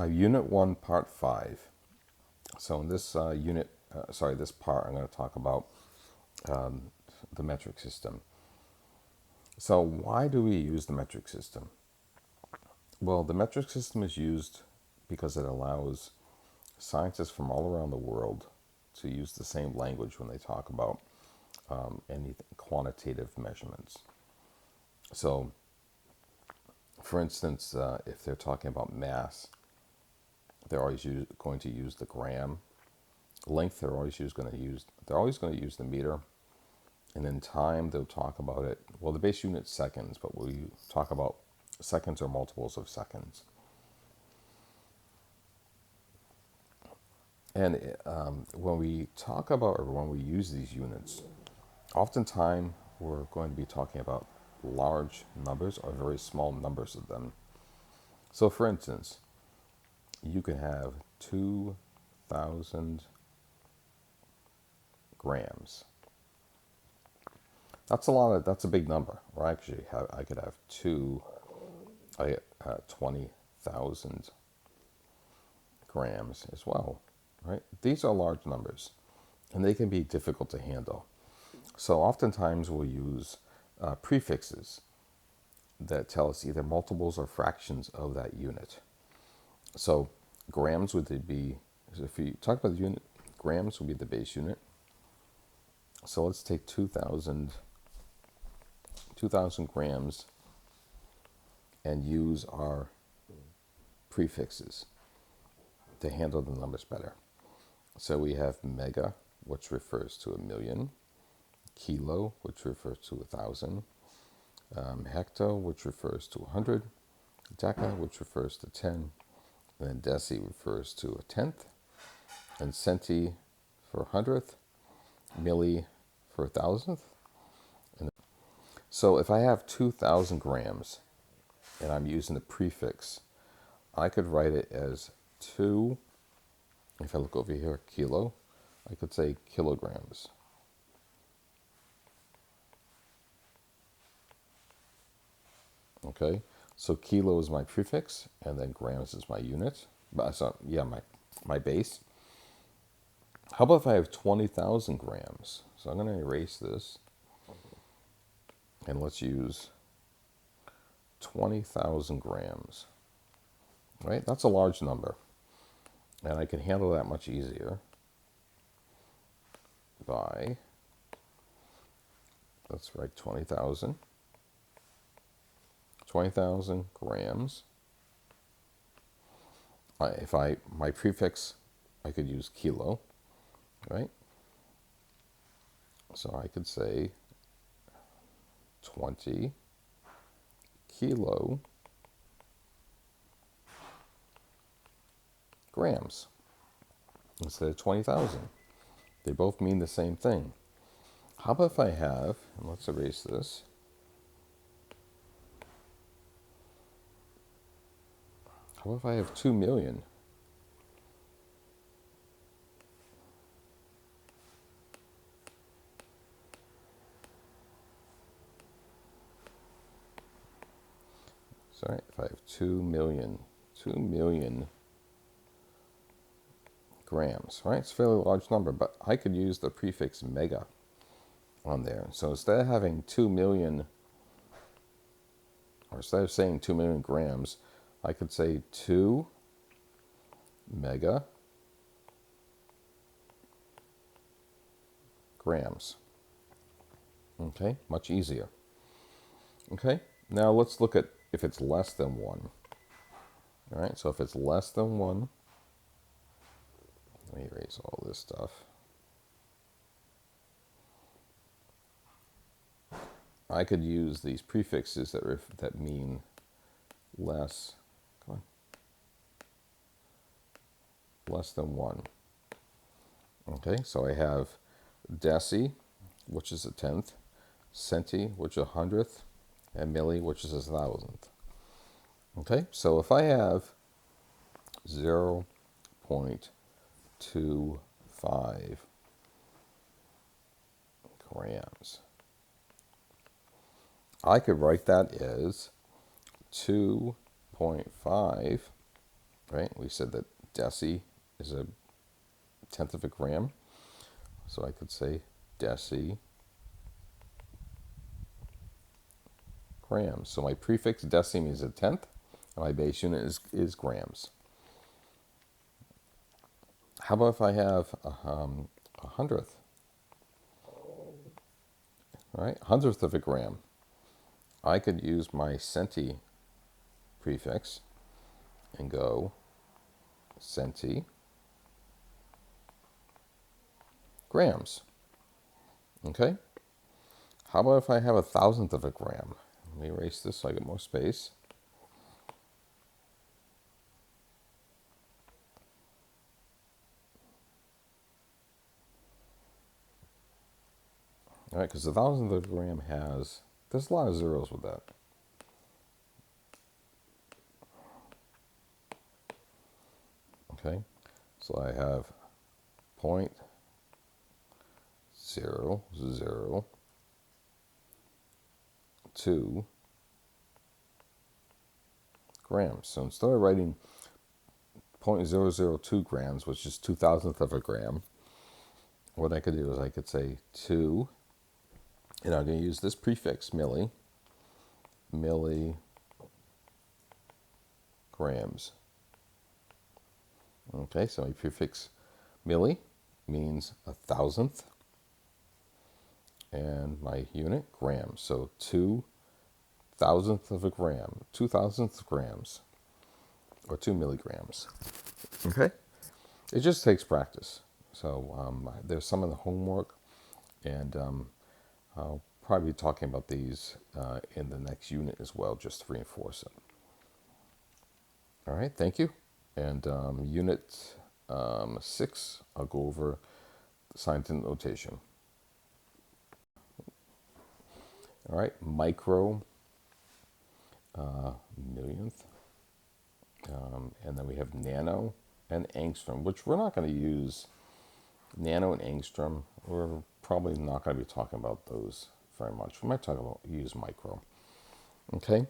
Unit 1, Part 5. So in this this part, I'm going to talk about the metric system. So why do we use the metric system? Well, the metric system is used because it allows scientists from all around the world to use the same language when they talk about any quantitative measurements. So, for instance, if they're talking about mass, they're always going to use the gram. Length, they're always going to use the meter. And in time, they'll talk about it. Well, the base unit's seconds, but we talk about seconds or multiples of seconds. And when we talk about or when we use these units, oftentimes we're going to be talking about large numbers or very small numbers of them. So, for instance, you can have 2,000 grams. That's a big number. Or actually, I could have 20,000 grams as well, right? These are large numbers, and they can be difficult to handle. So oftentimes we'll use prefixes that tell us either multiples or fractions of that unit. So grams would be, if you talk about the unit, grams would be the base unit. So let's take 2,000 grams and use our prefixes to handle the numbers better. So we have mega, which refers to 1,000,000, kilo, which refers to 1,000, hecto, which refers to 100, deca, which refers to 10, and then deci refers to a tenth, and centi for 100th, milli for 1,000th. So if I have 2,000 grams and I'm using the prefix, I could write it as 2, if I look over here, kilo, I could say kilograms. Okay, so kilo is my prefix, and then grams is my unit. My base. How about if I have 20,000 grams? So I'm going to erase this, and let's use 20,000 grams. Right, that's a large number, and I can handle that much easier by, let's write 20,000 grams. My prefix, I could use kilo, right? So I could say 20 kilo grams instead of 20,000. They both mean the same thing. How about if I have, and let's erase this, how about if I have 2 million? Sorry, if I have 2 million grams, right? It's a fairly large number, but I could use the prefix mega on there. So instead of having 2 million, or instead of saying 2 million grams, I could say 2 mega grams. Okay, much easier. Okay, now let's look at if it's less than 1. All right, so if it's less than 1, let me erase all this stuff. I could use these prefixes that mean less. Come on. Less than 1. Okay, so I have deci, which is a tenth, centi, which is a hundredth, and milli, which is a thousandth. Okay, so if I have 0.25 grams, I could write that as 2.5 right? We said that deci is a tenth of a gram. So I could say decigrams. So my prefix deci means a tenth, and my base unit is grams. How about if I have a hundredth, right? Hundredth of a gram. I could use my centi prefix and go centigrams. Okay? How about if I have a thousandth of a gram? Let me erase this so I get more space. All right, because the thousandth of a gram there's a lot of zeros with that. Okay, so I have 0.002 grams. So instead of writing 0.002 grams, which is 2,000th of a gram, what I could do is I could say 2, and I'm going to use this prefix, milligrams. Okay, so my prefix milli means a thousandth, and my unit grams. So 2,000th of a gram, 2,000th grams, or 2 milligrams. Okay, it just takes practice. So there's some in the homework, and I'll probably be talking about these in the next unit as well, just to reinforce it. All right, thank you. And unit 6, I'll go over scientific notation. All right, micro, millionth, and then we have nano and angstrom, which we're not going to use. Nano and angstrom, we're probably not going to be talking about those very much. We might use micro. Okay,